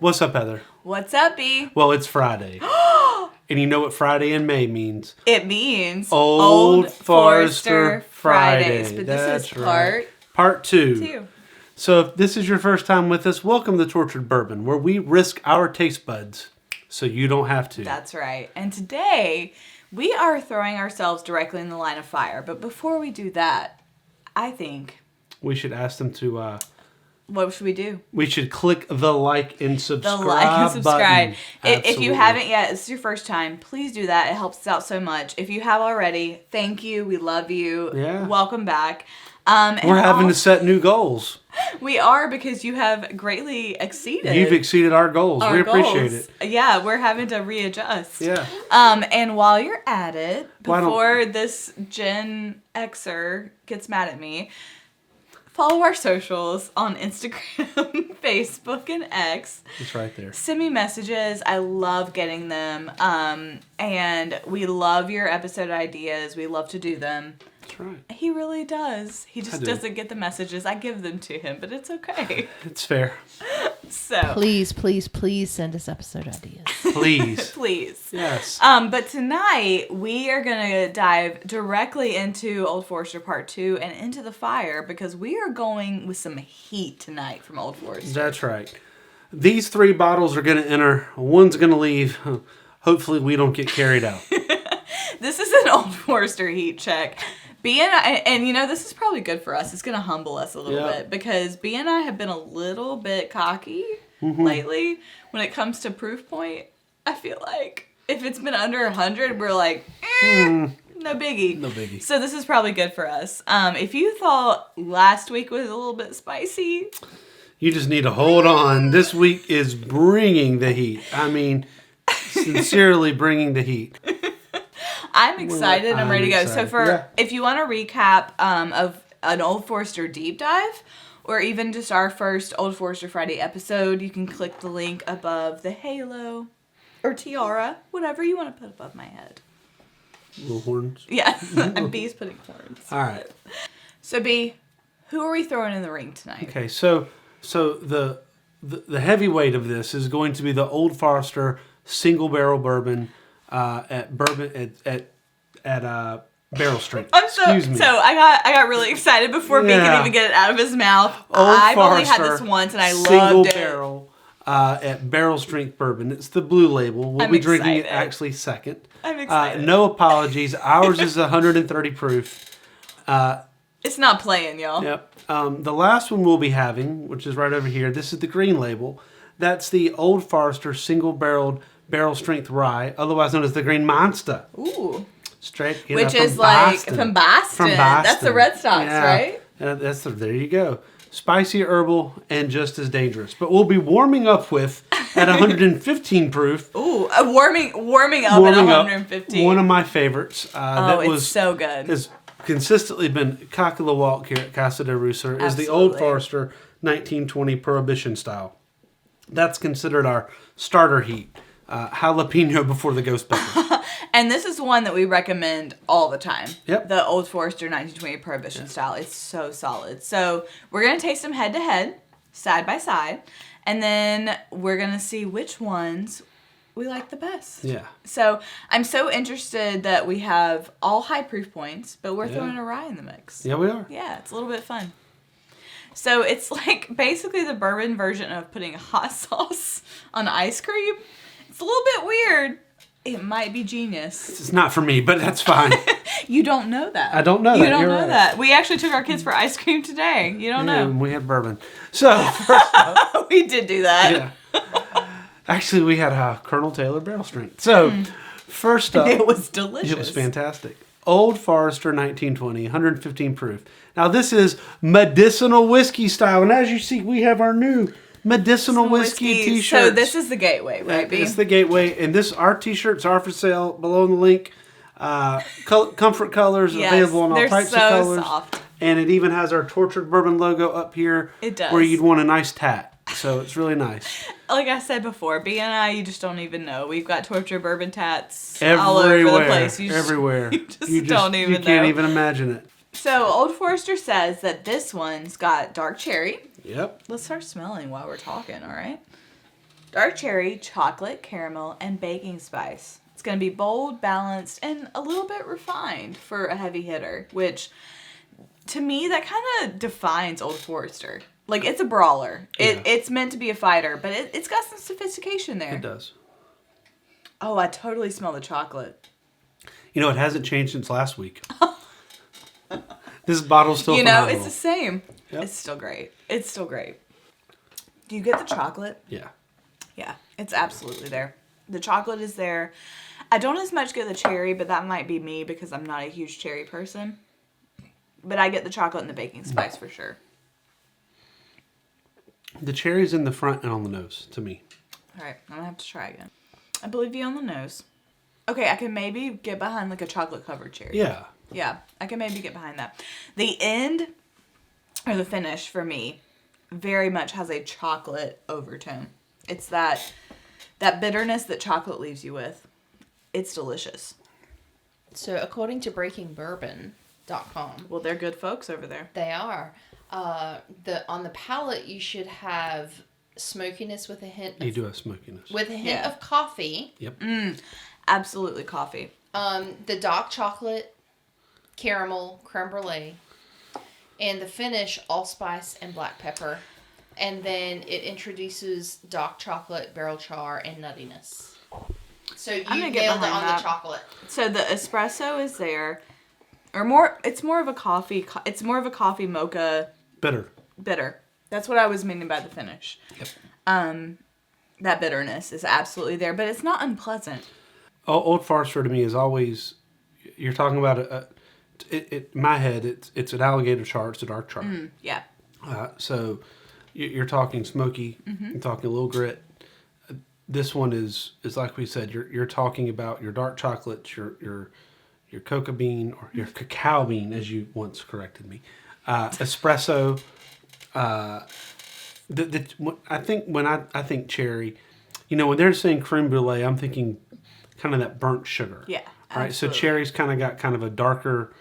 What's up, Heather? What's up, B? Well, it's Friday. And you know what Friday in May means? It means Old Forester Fridays. But That's this is part 2. 2. So if this is your first time with us, welcome to Tortured Bourbon, where we risk our taste buds so you don't have to. That's right. And today, we are throwing ourselves directly in the line of fire. But before we do that, I think... we should ask them to... what should we do? We should click the like and subscribe button. If you haven't yet, this is your first time, please do that. It helps us out so much. If you have already, thank you. We love you. Yeah. Welcome back. We're having to set new goals. We are, because you have greatly exceeded. You've exceeded our goals. We appreciate it. Yeah, we're having to readjust. Yeah. And while you're at it, before this Gen Xer gets mad at me, follow our socials on Instagram, Facebook, and X. It's right there. Send me messages. I love getting them. And we love your episode ideas. We love to do them. That's right. He really does. He just doesn't get the messages. I give them to him, but it's okay. It's fair. So please send us episode ideas. Please. Please. Yes. But tonight we are gonna dive directly into Old Forester Part 2 and into the fire, because we are going with some heat tonight from Old Forester. That's right. These 3 bottles are gonna enter. One's gonna leave. Hopefully we don't get carried out. This is an Old Forester heat check. B and I, and you know, this is probably good for us. It's going to humble us a little bit, because B and I have been a little bit cocky lately when it comes to proof point. I feel like if it's been under 100, we're like, no biggie. No biggie. So this is probably good for us. If you thought last week was a little bit spicy, you just need to hold on. This week is bringing the heat. I mean, sincerely bringing the heat. I'm excited. I'm ready to go. Excited. So if you want a recap of an Old Forester deep dive, or even just our first Old Forester Friday episode, you can click the link above the halo or tiara, whatever you want to put above my head. Little horns. Yeah, B's putting horns. All right. So B, who are we throwing in the ring tonight? Okay, so the heavyweight of this is going to be the Old Forester single barrel bourbon. At Barrel Strength. Excuse me. So I got really excited before B could even get it out of his mouth. I've only had this once and I loved single it. barrel at Barrel Strength Bourbon. It's the blue label. We'll be drinking it actually second. I'm excited. No apologies. Ours is 130 proof. It's not playing, y'all. Yep. The last one we'll be having, which is right over here, this is the green label. That's the Old Forester single barreled Barrel Strength Rye, otherwise known as the Green Monster. Ooh. Straight, which is like from Boston. That's the Red Sox, right? There you go. Spicy, herbal, and just as dangerous. But we'll be warming up with at 115 proof. Ooh, warming up at 115. One of my favorites. It's so good. Has consistently been cock of the walk here at Casa de Rooster is the Old Forester 1920 Prohibition Style. That's considered our starter heat. Jalapeno before the ghost pepper. And this is one that we recommend all the time. Yep. The Old Forester 1920 Prohibition Style. It's so solid. So we're going to taste them head to head, side by side, and then we're going to see which ones we like the best. Yeah. So I'm so interested that we have all high proof points, but we're throwing a rye in the mix. Yeah, we are. Yeah, it's a little bit fun. So it's like basically the bourbon version of putting hot sauce on ice cream. It's a little bit weird. It might be genius. It's not for me, but that's fine. You don't know that. I don't know that. You don't know that. We actually took our kids for ice cream today. You don't know. We had bourbon. So, first up, we did do that. Yeah. Actually, we had Colonel Taylor Barrel Strength. So, first up. It was delicious. It was fantastic. Old Forester 1920, 115 proof. Now, this is medicinal whiskey style. And as you see, we have our new medicinal whiskey t-shirts. So this is the gateway, right, B? It's the gateway, and our t-shirts are for sale below in the link. Comfort colors available in all types of colors. Soft. And it even has our Tortured Bourbon logo up here. It does. Where you'd want a nice tat. So it's really nice. Like I said before, B and I, you just don't even know. We've got Tortured Bourbon tats everywhere, all over the place. Everywhere. You just don't even know. You can't even imagine it. So Old Forester says that this one's got dark cherry. Yep. Let's start smelling while we're talking, all right? dark cherry, chocolate, caramel, and baking spice. It's going to be bold, balanced, and a little bit refined for a heavy hitter, which to me, that kind of defines Old Forester. Like, it's a brawler. It's meant to be a fighter, but it's got some sophistication there. It does. Oh, I totally smell the chocolate. You know, it hasn't changed since last week. This bottle's still phenomenal. It's the same. Yep. It's still great. It's still great. Do you get the chocolate? Yeah. Yeah, it's absolutely there. The chocolate is there. I don't as much get the cherry, but that might be me because I'm not a huge cherry person. But I get the chocolate and the baking spice for sure. The cherry's in the front and on the nose, to me. All right, I'm going to have to try again. I believe you on the nose. Okay, I can maybe get behind like a chocolate-covered cherry. Yeah. Yeah, I can maybe get behind that. The end, or the finish for me, very much has a chocolate overtone. It's that bitterness that chocolate leaves you with. It's delicious. So according to BreakingBourbon.com, Well, they're good folks over there. they are. On the palate, you should have smokiness with a hint You do have smokiness. of of coffee. Yep. Absolutely coffee. The dark chocolate, caramel, creme brulee, and the finish, allspice and black pepper. And then it introduces dark chocolate, barrel char, and nuttiness. So you nailed it on the chocolate. So the espresso is there, or more. It's more of a coffee. It's more of a coffee mocha. Bitter. That's what I was meaning by the finish. Yep. That bitterness is absolutely there, but it's not unpleasant. Old Forester to me is always, you're talking about in my head, it's an alligator char, it's a dark char. Yeah. So you're talking smoky, you're talking a little grit. This one is like we said, you're talking about your dark chocolate, your cocoa bean, or your cacao bean, as you once corrected me. Espresso. I think when I think cherry, when they're saying creme brulee, I'm thinking kind of that burnt sugar. Yeah. Right. So cherry's kind of got kind of a darker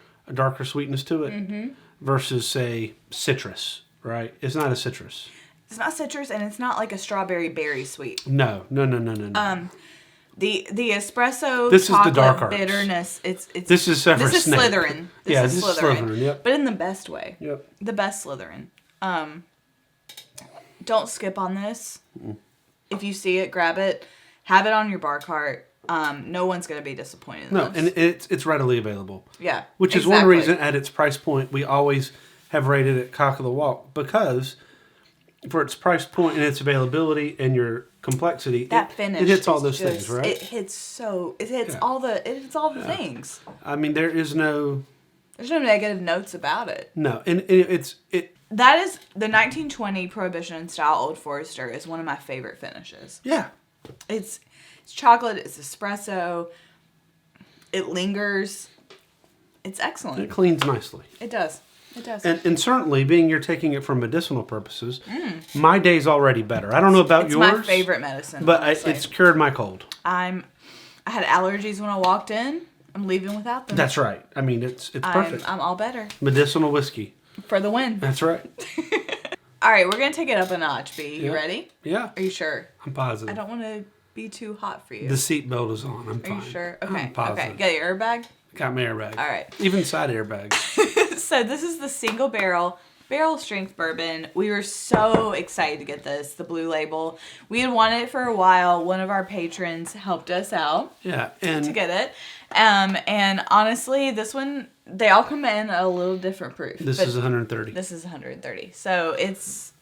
sweetness to it, versus say citrus. Right. It's not a citrus. It's not citrus, and it's not like a strawberry berry sweet. No. The espresso. This is the dark arts. Bitterness. This is Severus Snape. Slytherin. This is Slytherin. Yep. But in the best way. Yep. The best Slytherin. Don't skip on this. If you see it, grab it. Have it on your bar cart. No one's going to be disappointed in this. And it's readily available. Yeah. Which is one reason at its price point we always have rated it Cock of the Walk, because for its price point and its availability and your complexity, that finish, it hits all those things, right? It hits all the things. I mean, there's no negative notes about it. No, and that is the 1920 Prohibition Style Old Forester is one of my favorite finishes. Yeah. It's chocolate, it's espresso, it lingers. It's excellent. It cleans nicely. It does. It does. And certainly, being you're taking it for medicinal purposes, my day's already better. I don't know about yours. It's my favorite medicine. But it's cured my cold. I had allergies when I walked in. I'm leaving without them. That's right. I mean, it's perfect. I'm all better. Medicinal whiskey. For the win. That's right. All right, we're going to take it up a notch, B. You ready? Yeah. Are you sure? I'm positive. I don't want to be too hot for you. The seatbelt is on. I'm fine. Are you sure? Okay. I'm positive. Okay. Got your airbag? Got my airbag. All right. Even side airbag. So this is the single barrel strength bourbon. We were so excited to get this, the blue label. We had wanted it for a while. One of our patrons helped us out. Yeah, and to get it. And honestly, this one, they all come in a little different proof. This is 130. This is 130. So it's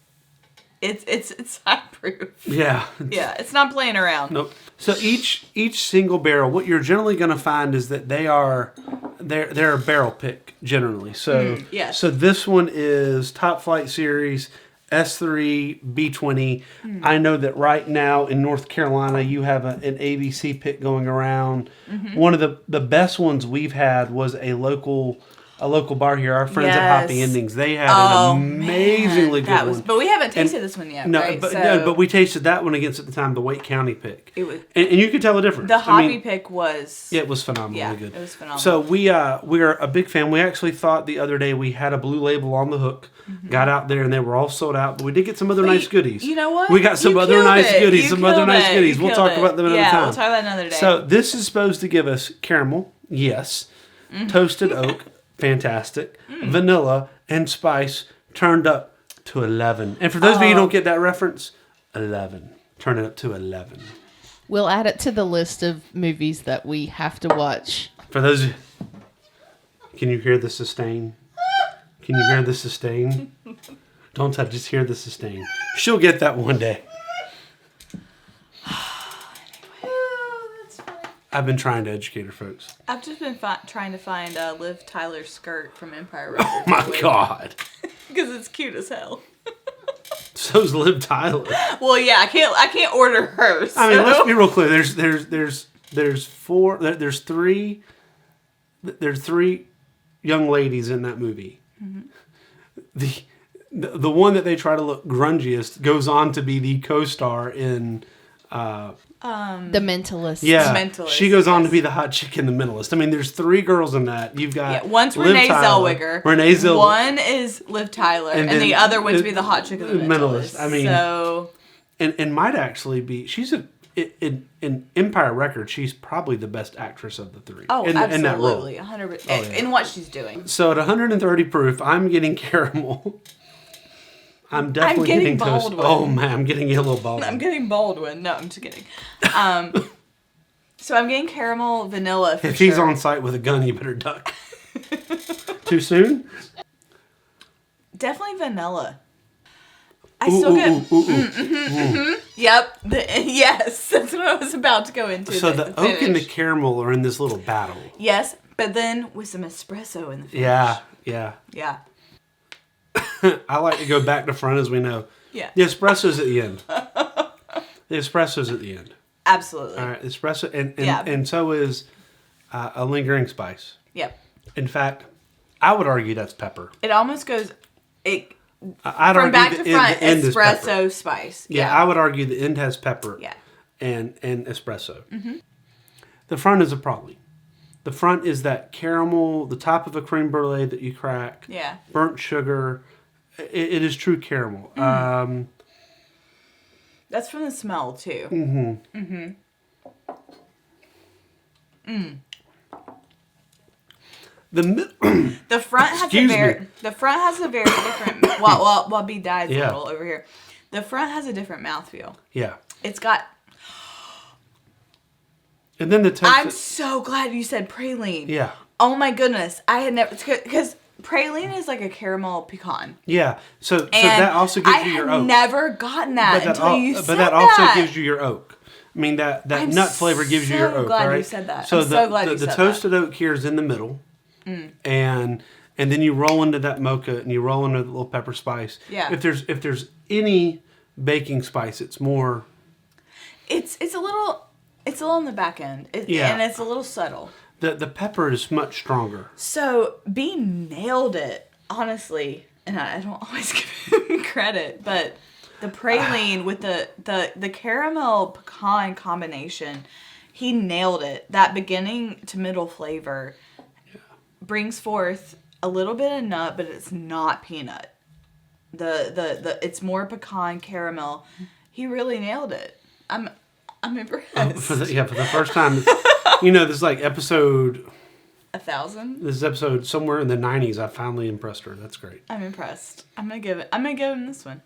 high proof. Yeah. Yeah, it's not playing around. Nope. So each single barrel, what you're generally going to find is that they're a barrel pick generally. So yes. So this one is Top Flight Series S3 B20. I know that right now in North Carolina you have an ABC pick going around. One of the best ones we've had was a local a local bar here, our friends at Yes. Hoppy Endings. They had an amazingly good one. But we haven't tasted this one yet, No, right? but we tasted that one against at the time the Wake County pick. It was, and you could tell the difference. the Hoppy pick was... It was phenomenally good. It was phenomenal. So we're a big fan. We actually thought the other day we had a Blue Label on the hook. Mm-hmm. Got out there and they were all sold out, but we did get some other nice goodies. You know what? We got some You other killed nice it. goodies. You Some other killed nice it. goodies. You We'll killed talk it. about them another time. Yeah, we'll talk about it another day. So this is supposed to give us caramel, yes, toasted oak, fantastic, vanilla, and spice turned up to 11. And for those of you who don't get that reference, 11. Turn it up to 11. We'll add it to the list of movies that we have to watch. For those, can you hear the sustain? Can you hear the sustain? Don't touch, just hear the sustain. She'll get that one day. That's fine. I've been trying to educate her, folks. I've just been trying to find Liv Tyler's skirt from Empire Records. Oh my God. Because it's cute as hell. So's Liv Tyler. Well, yeah, I can't order hers. I mean, so- let's be real clear. There's three young ladies in that movie. Mm-hmm. The one that they try to look grungiest goes on to be the co-star in The Mentalist. yeah. The Mentalist, She goes on to yes. be the hot chick in The Mentalist. I mean, there's three girls in that. You've got one's Liv Renee Tyler, Zellweger. Renee Zellweger. One is Liv Tyler, and then the other one to be the hot chick of the Mentalist. I mean, so and might actually be in Empire Records. She's probably the best actress of the three. oh, in that role. absolutely, 100%. Oh, yeah. In what she's doing. So at 130 proof, I'm getting caramel. I'm definitely getting toast. Baldwin. Oh man, I'm getting yellow Baldwin. I'm getting Baldwin. No, I'm just kidding. So I'm getting caramel vanilla for if sure. he's on site with a gun, he better duck. Too soon? Definitely vanilla. I still get. Yep. Yes, that's what I was about to go into. So the oak and the finish. caramel are in this little battle. Yes, but then with some espresso in the finish. Yeah. Yeah. I like to go back to front, as we know. Yeah. The espresso's at the end. The espresso's at the end. Absolutely. All right, espresso, Yeah. and so is a lingering spice. Yep. In fact, I would argue that's pepper. It almost goes. I'd I'd from argue back to the front, end is pepper. espresso spice. Yeah, I would argue the end has pepper. Yeah. And espresso. Mm-hmm. The front is a praline. The front is that caramel, the top of a creme brulee that you crack. Yeah. Burnt sugar. It is true caramel. That's from the smell too. The front has Excuse me. the front has a very different. While B dies Yeah. a little over here, the front has a different mouthfeel. Yeah. It's got. And then the toast. I'm so glad you said praline. Yeah. Oh my goodness, I had never because praline is like a caramel pecan. Yeah. So And that also gives you your I had oak. never gotten that until you said but that also gives you your oak. I mean that I'm nut flavor gives you your so oak, glad you right? said that. So I'm so glad you the said toasted oak here is in the middle, and then you roll into that mocha and you roll into the little pepper spice. Yeah. If there's any baking spice, it's more. It's a little on the back end. Yeah. And it's a little subtle. The pepper is much stronger. So B nailed it, honestly, and I don't always give him credit, but the praline with the caramel pecan combination, he nailed it. That beginning to middle flavor brings forth a little bit of nut, but it's not peanut. The it's more pecan caramel. He really nailed it. I'm impressed. For the first time, this is like episode. 1,000. This is episode somewhere in the 90s. I finally impressed her. That's great. I'm impressed. I'm gonna give him this one.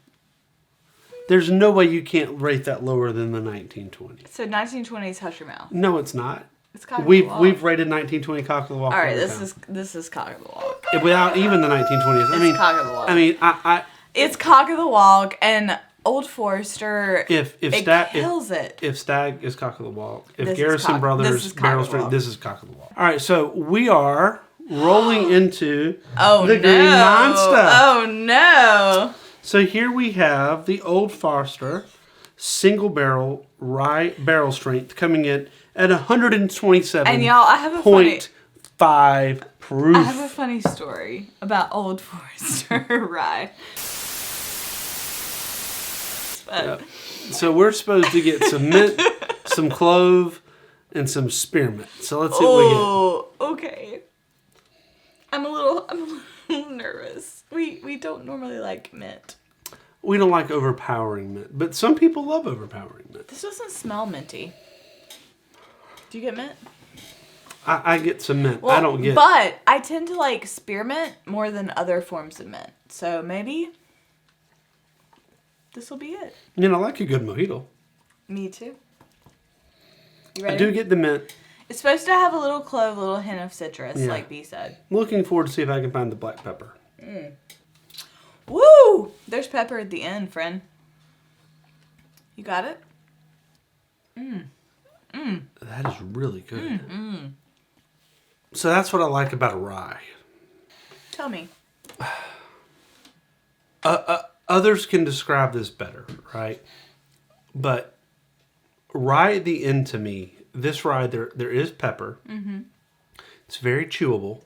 There's no way you can't rate that lower than the 1920. So 1920s Hush Your Mouth. No, it's not. It's cock of the We've walk. rated 1920 cock of the walk. All right, every this time. is cock of the walk. Without even the 1920s. It's cock of the walk. I mean, I It's cock of the walk, and Old Forester. if it Stag kills it. if Stag is cock of the walk, if This is Garrison this Brothers is cock Barrel of the walk. Strength, this is cock of the walk. All right, so we are rolling into Oh the no! Green Monster. Oh no! So here we have the Old Forester single barrel rye barrel strength coming in at 127. And y'all, I have a funny. proof. I have a funny story about Old Forester rye. Yep. So we're supposed to get some mint, some clove, and some spearmint. So let's see what we get. Oh, okay. I'm a little nervous. We don't normally like mint. We don't like overpowering mint, but some people love overpowering mint. This doesn't smell minty. Do you get mint? I get some mint. Well, I don't get... But I tend to like spearmint more than other forms of mint. So maybe this will be it. You know, I like a good mojito. Me too. You ready? I do get the mint. It's supposed to have a little clove, a little hint of citrus, like B said. Looking forward to see if I can find the black pepper. Woo! There's pepper at the end, friend. You got it? That is really good. So that's what I like about a rye. Tell me. Others can describe this better, right? But rye at the end to me, this rye, there is pepper. It's very chewable.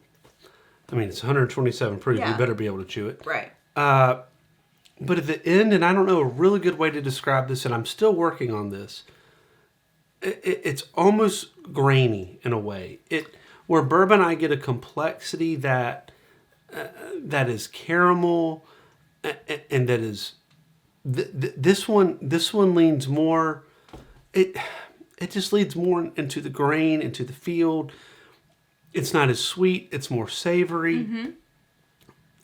I mean, it's 127 proof. Yeah. You better be able to chew it. Right. But at the end, and I don't know a really good way to describe this, and I'm still working on this, it's almost grainy in a way. Where bourbon, I get a complexity that is caramel, and that is this one leans more. It just leads more into the grain, into the field. It's not as sweet. It's more savory.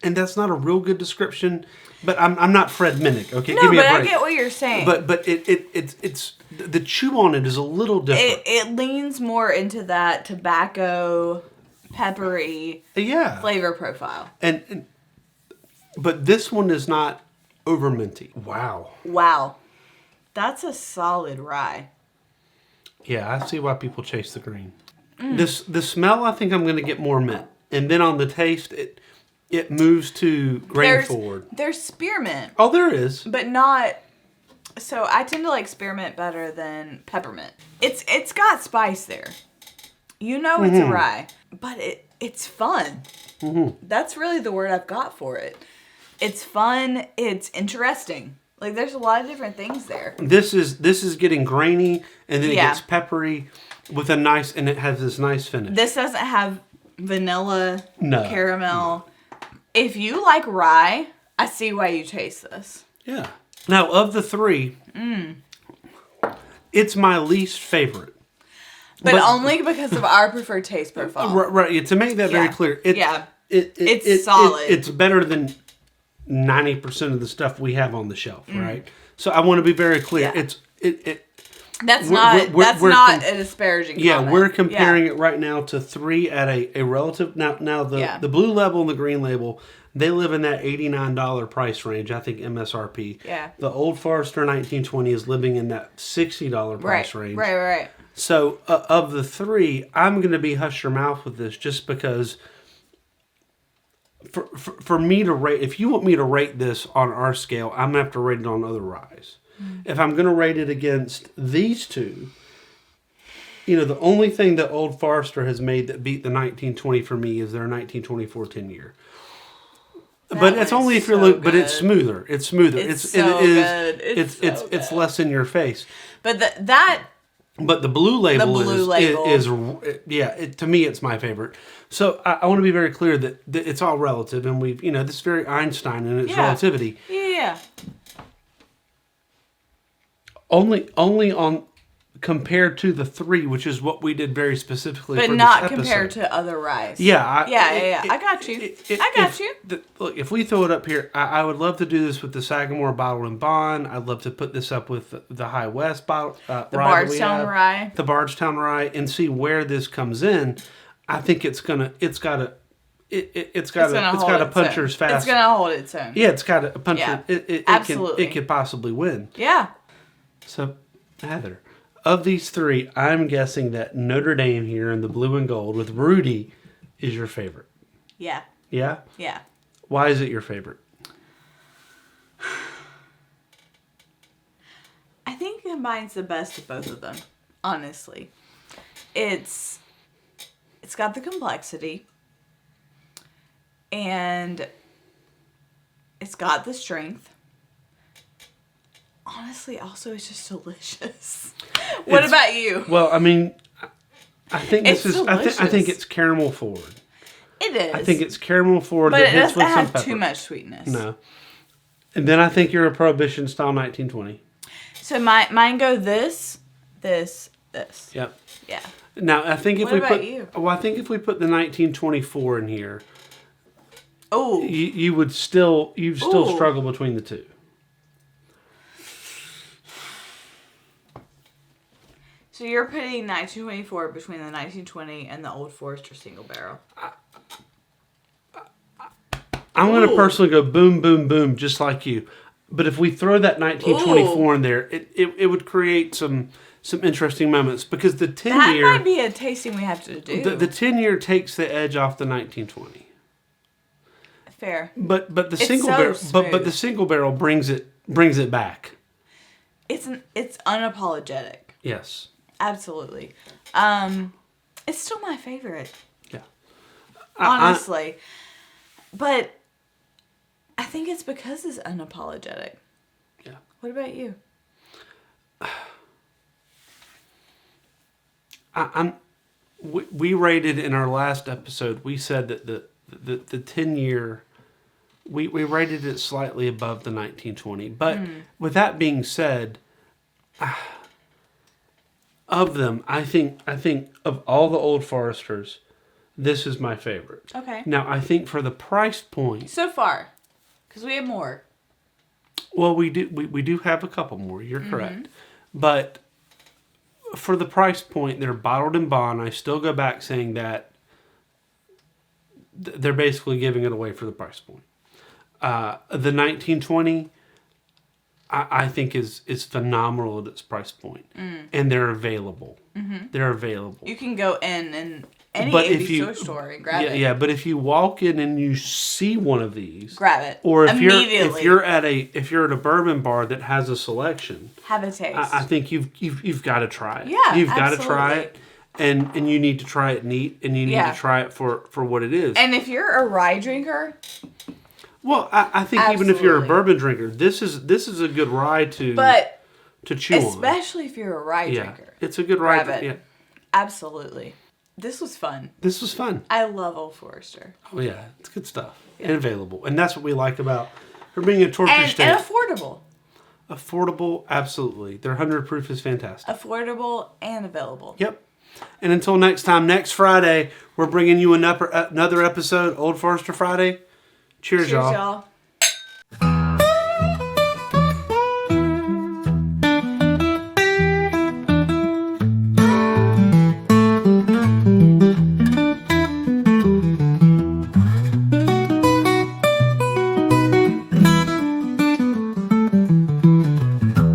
And that's not a real good description, but I'm not Fred Minnick. Okay, No, give me but a break. I get what you're saying. But it's the chew on it is a little different. It leans more into that tobacco, peppery flavor profile. But this one is not over minty. Wow, that's a solid rye. Yeah, I see why people chase the green. The smell, I think I'm going to get more mint, and then on the taste, it moves to grain forward. There's spearmint. Oh, there is, but not. So I tend to like spearmint better than peppermint. It's got spice there. You know it's a rye, but it's fun. That's really the word I've got for it. It's fun. It's interesting. Like there's a lot of different things there. This is getting grainy, and then it gets peppery with and it has this nice finish. This doesn't have vanilla, caramel. If you like rye, I see why you taste this. Yeah. Now, of the three, it's my least favorite. But only because of our preferred taste profile. Right. To make that very clear, it's solid. It's better than 90% of the stuff we have on the shelf, right? So I want to be very clear. Yeah. That's not a disparaging comment. Yeah, we're comparing it right now to three at a relative. Now the blue label and the green label, they live in that $89 price range, I think MSRP. Yeah. The Old Forester 1920 is living in that $60 price range. Right. So of the three, I'm going to be hush your mouth with this just because for me to rate, if you want me to rate this on our scale, I'm going to have to rate it on other ryes. If I'm going to rate it against these two, the only thing that Old Forester has made that beat the 1920 for me is their 1924 10-year. But it's only if you're but it's smoother. It's smoother. It's good. It's less in your face. But But the blue label is to me it's my favorite. So I want to be very clear that it's all relative, and we've this is very Einstein in its relativity. Yeah. Only on compared to the three, which is what we did very specifically. But for not this compared to other ryes. Yeah. I got you. I got you. Look, if we throw it up here, I would love to do this with the Sagamore Bottle and Bond. I'd love to put this up with the High West bottle, the Bardstown rye. The Bardstown rye, and see where this comes in. I think it's got a puncher's fast. It's gonna hold its own. Yeah, it's got a puncher. Yeah. Absolutely. It could possibly win. Yeah. So, Heather, of these three, I'm guessing that Notre Dame here in the blue and gold with Rudy is your favorite. Yeah. Yeah? Yeah. Why is it your favorite? I think it combines the best of both of them, honestly. It's It's got the complexity. And it's got the strength. Honestly, also, it's just delicious. What about you? Well, I mean, I think this It's is. delicious. I think it's caramel forward. It is. I think it's caramel forward. But that it hits doesn't with some have pepper. too much sweetness. No. And then I think you're a Prohibition style 1920. So mine go this. Yep. Yeah. Now I think if What we about put, you? well, I think if we put the 1924 in here, Oh. you would still Ooh. struggle between the two. So you're putting 1924 between the 1920 and the Old Forester single barrel. I'm going to Ooh. personally go boom, boom, boom, just like you. But if we throw that 1924 in there, it would create some interesting moments because the 10 That year might be a tasting we have to do. the 10 year takes the edge off the 1920. Fair. But the It's single so barrel but smooth. the single barrel brings it back. It's unapologetic. Yes. Absolutely. It's still my favorite. Yeah. Honestly. But I think it's because it's unapologetic. Yeah. What about you? We rated in our last episode. We said that the 10 year. We rated it slightly above the 1920. But with that being said, of them, I think of all the Old Foresters, this is my favorite. Okay. Now I think for the price point, So far. Because we have more. well, we do have a couple more. You're correct, but for the price point, they're bottled in bond. I still go back saying that they're basically giving it away for the price point. The 1920, I think is phenomenal at its price point, and they're available. They're available. You can go in any But 80s store and grab it. Yeah, but if you walk in and you see one of these, Grab it. or if Immediately. you're at a bourbon bar that has a selection, Have a taste. I think you've got to try it. Yeah, you've got to try absolutely. it, and you need to try it neat, and you need Yeah. to try it for what it is. And if you're a rye drinker, Well, I think even if you're a Absolutely. bourbon drinker, this is a good rye to chew on. especially if you're a rye Yeah, drinker, it's a good rye. grab it. Yeah, absolutely. This was fun. this was fun. I love Old Forester. Oh yeah, it's good stuff and available, and that's what we like about her being a torture state. And affordable. Affordable, absolutely. Their 100 proof is fantastic. Affordable and available. Yep. And until next time, next Friday, we're bringing you another episode, Old Forester Friday. Cheers, Cheers, y'all. y'all.